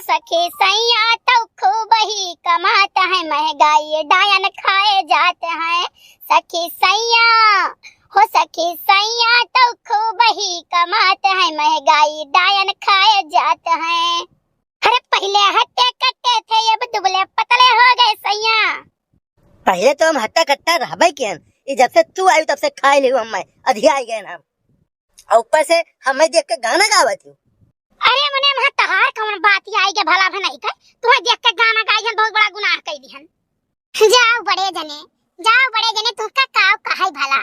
सखी सैया तो खूब ही कमाता है, महंगाई डायन खाए जाते हैं। सखी सैया हो सखी सैया तो खूब ही कमाते हैं, महंगाई डायन खाए जाते हैं। अरे पहले हट्टे कट्टे थे, अब दुबले पतले हो गए सैया। पहले तो हम हट्टा कट्टा रहबे कियन, ये जब से तू आई तब से खाए लियो हम अधिया आई गए हम। और ऊपर से हमें देख के गाना गावत हूँ। अरे मने वहां तहार कौन बात आई के भला भला नहीं कर, तुम्हें देख के गाना गाई बहुत बड़ा गुनाह कर दिहन। जाओ बड़े जने तू का काव कहाई भला।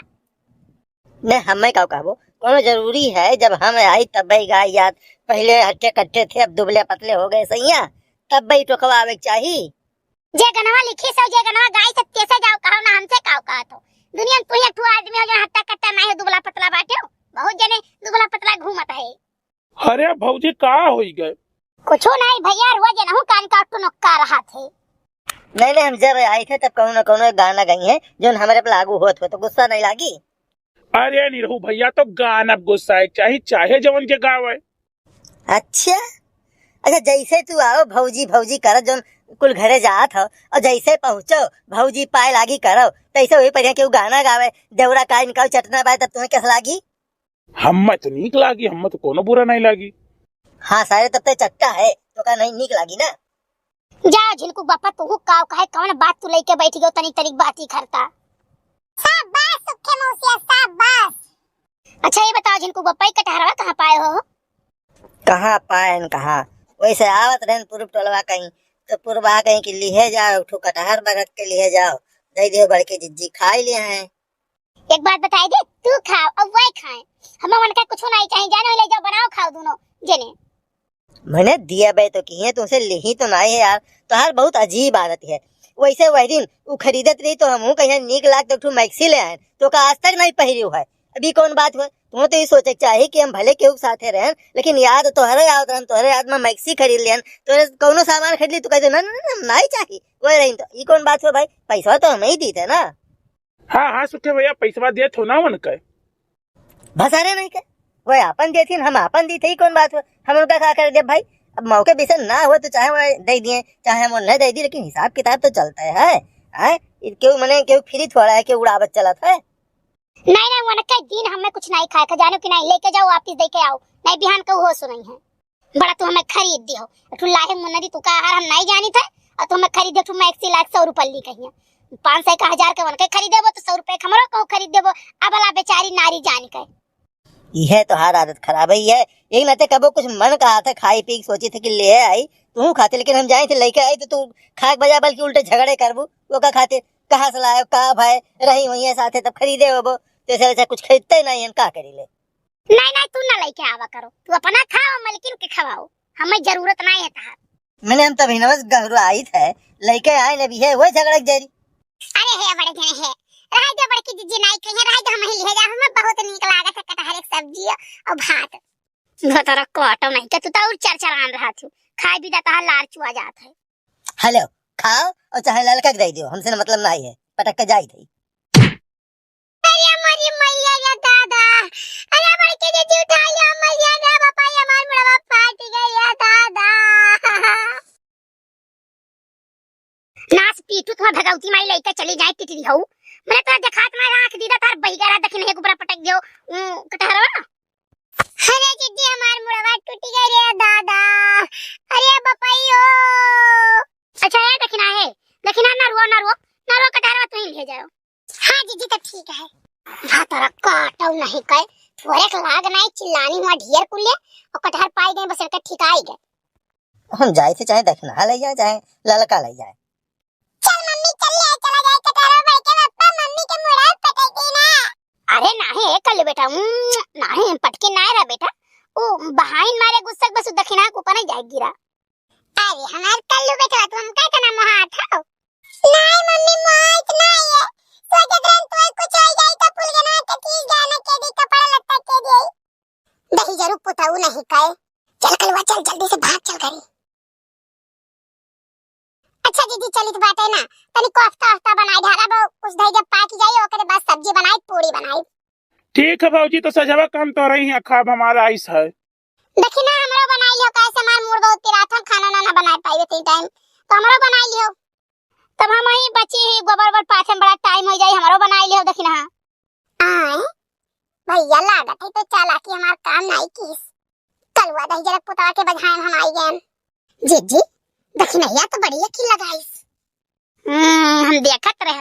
नहीं हमें काव कहबो, कोनो जरूरी है जब हम आई तब ही गाय याद। पहले हट्टे कट्टे थे अब दुबले पतले हो गए सैया, तब ही टोकवा आवे चाहिए। जे गनवा लिखी सो जे गनवा गाई सब कैसे जाओ कहो ना हमसे काव कहा तो। दुनिया में तू एक आदमी हो जो हट्टा कट्टा नहीं है दुबला पतला बाटे हो, बहुत जने दुबला पतला घूमत है। अरे भौजी का होई गए? कुछो नहीं भैया, रोज नहु कान काट नक्का रहा थे। नहीं हम जब आए थे तब कोनो न कोनो गाना गई है जो हमारे पे लागू होत हो, तो गुस्सा नहीं लागी। अरे निरहु भैया तो गाना गुस्सा चाहे चाहे जवन के गावे। अच्छा जैसे तू आओ भौजी भौजी कर जो कुल घरे जात हो, और जैसे पहुँचो भौजी पाए लागी करो, तैसे वही बढ़िया केहू गाना गावे देवरा का इनका चटना पाए तब तुम्हें कैसा लागी? हमें तो नीक लागी, हमें तो कोनो बुरा नहीं लागी। हाँ सारे तब तक चट्टा है तो का नहीं नीक लागी ना। जा झिनकू बापा तू काव कहे कौन बात तू लेके बैठी गो, तनी तनिक बात ही करता। शाबाश सुखे मौसिया शाबाश। अच्छा ये बताओ झिनकू बापा कटहरवा कहां पाए हो? कहाँ पाए कहाँ, वैसे आवत रहन पूर्व टोलवा कहीं तो पूर्वा कहीं की लिहे जाओ, ठो कटहर बरत के लिए जाओ, दे दियो बड़के जिज्जी खाई लिए हैं। एक बात बताई दे, तू खाओ और वही खाए, हमें मन का कुछ नहीं चाहिए, जानो ले जाओ बनाओ खाओ दोनों जने। मैंने दिया बे तो की है, तुमसे ली तो नहीं है यार, तो हर बहुत अजीब आदत है। वैसे वही दिन वो खरीदत रही तो हम कहीं नीक लाग तो मैक्सी ले आए, तो का आज तक नहीं पहरी है। अभी कौन बात हुआ, तुम्हें तो ये सोचे चाहिए कि हम भले केहू साथे रहें, लेकिन याद तोहरे याद रहन, तोहरे याद में मैक्सी खरीद लियन, तो कौनो सामान खरीद ली तो कहते ना नहीं चाहिए वही रही, तो ये कौन बात हुआ भाई, पैसा तो हमें ही दी थे ना। हाँ सुखे भैया पैसा दिए थो ना वन के भसारे नहीं के वही अपन दी थी हम अपन दी थी, कौन बात हुआ हम उनका खा कर दे भाई। अब मौके बेसन ना हुआ तो चाहे वो दे दिए चाहे हम नहीं दे दी, लेकिन हिसाब किताब तो चलता है। क्यों मने क्यों फ्री थोड़ा है कि उड़ावत चलत है। नहीं मन के दिन हमें कुछ नहीं खाए का, जानो कि नहीं लेके जाओ वापस दे के आओ, नहीं बिहान का हो सुनई है बड़ा तू हमें खरीद दियो। तू लाहे मुन्नरी तू का आहार हम नहीं जानी था, और तू हमें खरीद तू मैं 100 लाख 100 रुपए ली कहिया 500 का 1000 के वन के खरीद देबो तो 100 रुपए हमरो को खरीद देबो। अबला बेचारी नारी जानी के यह तो हर आदत खराब है। यही ना थे कबो कुछ मन कहा था खाई पी सोची थी कि ले आई तू खाते, लेकिन हम जाए थे लेके आई तो तू खाक बजा बल्कि उल्टे झगड़े करबू वो का खाते कहाँ से लाए कहा भाई रही वही साथे तब खरीदे हो तो ऐसा कुछ खरीदते नहीं हम का करी ले। नहीं तू ना लेके आवा करो, तू अपना खाओ मलकिन के खवाओ, हमें जरूरत नहीं है तहार। मैंने हम तभी नमस गहरा आई थे लेके आए न भी है वो झगड़ा जारी। अरे है बड़े जने है रह दे बड़की जीजी नहीं कहीं रह दे, हम ही ले जा, हमें बहुत नीक लागत है कटहर एक सब्जी और भात। भतरा कोटो नहीं के तू तो और चरचरान रहा थू, खाए भी दाता लार चुआ जात है। हेलो खाओ और चाहे ललका दे दियो, हमसे ना मतलब नहीं है, पटक के जाई थी। अरे हमारी मैया रे दादा, अरे बड़की जीजी उठा लिया मैया रे बापा, हमार मुड़वा फाट गया दादा। नास पीटू तो भगवती माई लेके चली जाए तितली हो, मैंने तो देखात में आंख दीदा तार बहिगरा दखिन है ऊपर पटक दियो कटहरवा। अरे जीजी हमार मुड़वा टूट गई रे दादा, अरे बपाइयो। अच्छा है दखिना है, दखिना ना रो कटहरवा तू ही ले जाओ। हां जीजी तो ठीक है। हां तोरा काटो नहीं कहे थोड़े लाग नहीं चिल्लानी हुआ ढेर कुले और कटहर पाई गए बस के ठीक आई गए। हम जाए थे चाहे दखना ले जाए चाहे ललका ले जाए। चल मम्मी चल ले चला जाए कटहर बढ़ के पापा मम्मी के मुड़ा पटके ना। अरे नाही कल बेटा नाही पटके ना रे बेटा, ओ बहाइन मारे गुस्सा बस दखिना को ऊपर नहीं जाए गिरा। अरे हमार कल्लू बेटा तुम का तना मोहा था नहीं मम्मी मोहा इतना ही है, सोचत रहन तो कुछ हो जाए तो फूल गना के चीज गाना के दी कपड़ा लत्ता के दे दही जरूर पुताऊ नहीं कहे। चल कलवा चल जल्दी से भाग चल करी। अच्छा दीदी चली तो बात है ना, तनी कोफ्ता वफ्ता बनाई ढाला कुछ दही जब पाक जाए ओकरे बाद सब्जी बनाई पूरी बनाई। ठीक है भौजी तो सजावा काम तो रही है, खाब हमारा आइस है। देखी ना हमरो बनाई हो कैसे मार मूड बहुत पिराथन खाना ना खातिर टाइम तो हमरो बनाई लियो, तब हम ही बची ही गोबर वर पाथे में बड़ा टाइम हो जाई, हमरो बनाई लियो देखिना। आए भैया लागत है तो चालाकी हमार काम नहीं कीस, कलवा दही जरा पुतवा के बधाई हम आई गए। जीजी देखिना या तो बड़ी अखी लगाईस। हम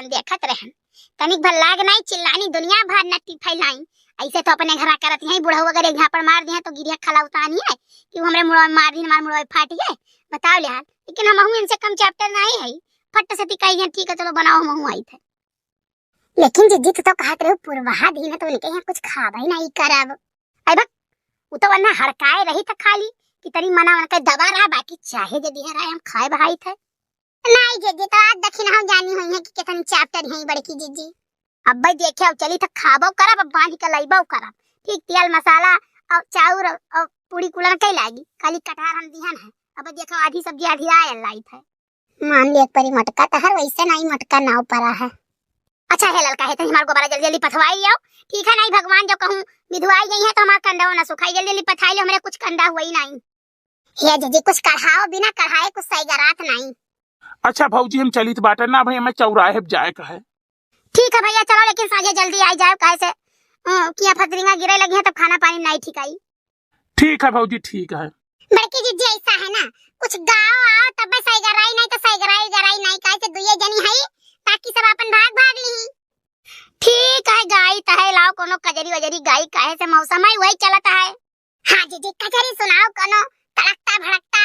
देखत रहन तनिक भर लाग नहीं चिल्लानी दुनिया भर नट्टी फैलाई, ऐसे तो अपने घरा करत है बुढ़ऊ अगर एक झापड़ मार दिया तो गिरिया खला उतानी है कि वो हमरे मुड़वा मार दी, हमार मुड़वा फाट गए बताओ ले हाल। लेकिन हम हूं इनसे कम चैप्टर नहीं है, फट से टिकाई है ठीक है चलो बनाओ हम हूं आई थे। लेकिन जिद्दी तो कहत रहे पूर्वाहा दिन तो उनके यहाँ कुछ खाबा ही नहीं करब। आई बक वो तो वरना हड़काए रही था खाली कि तरी मना मन के दबा रहा, बाकी चाहे जे दिया रहा हम खाए भाई थे नहीं। जिद्दी तो आज दखिना हम जानी हुई है कि कितनी चैप्टर है बड़की जिद्दी। अब भाई देखे अब चली तो खाबो करब, अब बांध के लइबो करब ठीक, तेल मसाला और चाउर और पूरी कुलन कई लागी, खाली कटहर हम दिहन है। अब देखो आधी सब्जी आधी आयल लाई थे, मान ले एक परी मटका तहर वैसे नहीं मटका नाव परा है। अच्छा है ललका है तो हमार गोबरा जल्दी जल्दी पथवाई आओ ठीक है, नहीं भगवान जो कहूं विधवाई गई है तो हमार कंडा ना सुखाई, जल्दी जल्दी पथाई लो, हमरे कुछ कंडा हुआ ही नहीं। हे जीजी कुछ कढ़ाओ, बिना कढ़ाए कुछ सही गरात नहीं। अच्छा भौजी हम चलित बाटन ना भाई, हमें चौराहे पे जाए का है। ठीक है भैया चलो, लेकिन साझे जल्दी आई जाओ काहे से किया फतरिंगा गिरे लगी है तब खाना पानी नहीं ठीक आई। ठीक है भौजी ठीक है। बड़की जीजी ऐसा है ना कुछ गाओ आओ तब सही गराई नहीं तो सही गराई नहीं काहे से दुइये जनी है ताकि सब अपन भाग भाग ली। ठीक है गाई तहे लाओ कोनो कजरी वजरी गाई काहे से मौसम ही वही चलता है। हां जीजी कजरी सुनाओ कोनो तड़कता भड़कता।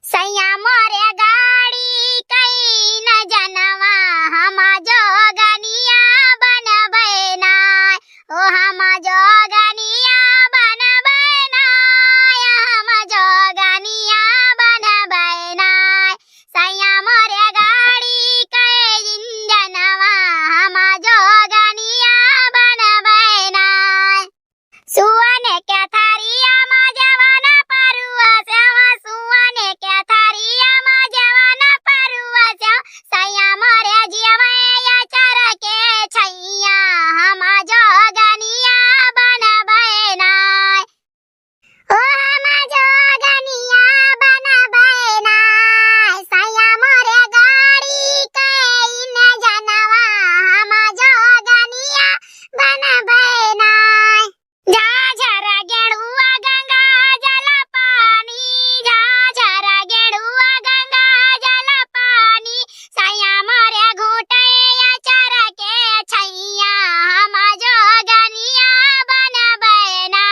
सैया मोरे गाड़ी कई न जनवा हम जोगनिया बनबै ना, ओ हम जोगनिया बनबै ना, हम जोगनिया बनबै ना। सैया मोरे गाड़ी कई जनवा हम जोगनिया बनबै ना। सुवन के थारिया मा जवाना परुआ श्यामा, सुवन के थारिया मा जवाना परुआ श्याम, सैया मोरे जियवैया चर के छैया हम जोगनिया बनबै ना, ओ हम जोगनिया बनबै ना। सैया मोरे गाड़ी कई न जनवा हम जोगनिया बनबै ना। झाझर गेड़ुआ गंगा जल पानी, झाझर गेड़ुआ गंगा जल पानी, सैया मोरे घोटैया चर के छैया हम जोगनिया बनबै ना।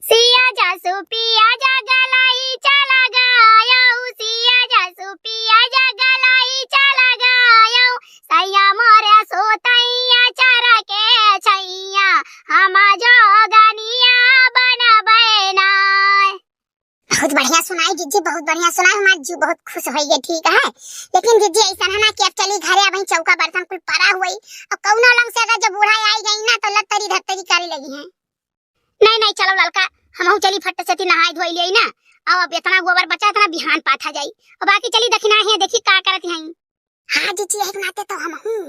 सिया जसु पिया जगलाई चल गायौ, सिया जसु पिया जगलाई चल गायौ, सैया मोरे सोतैया चर के छैया हम जोगनिया बनबै ना। बहुत बढ़िया सुनाई जीजी, बहुत बढ़िया सुनाई, हमार जीव बहुत खुश हो गए ठीक है। लेकिन जीजी ऐसा है ना कि अब चली घरे, अब चौका बर्तन कुल पड़ा हुई और कौनो लंग से अगर जब बूढ़ा आई गई ना तो लतरी धतरी करे लगी है। नहीं नहीं चलो ललका हम चली फट से नहाई धोई ले ना, अब इतना गोबर बचा इतना बिहान पाथा जाई और बाकी चली दखिना है देखी का करत हैं। हां जीजी एक नाते तो हम हूं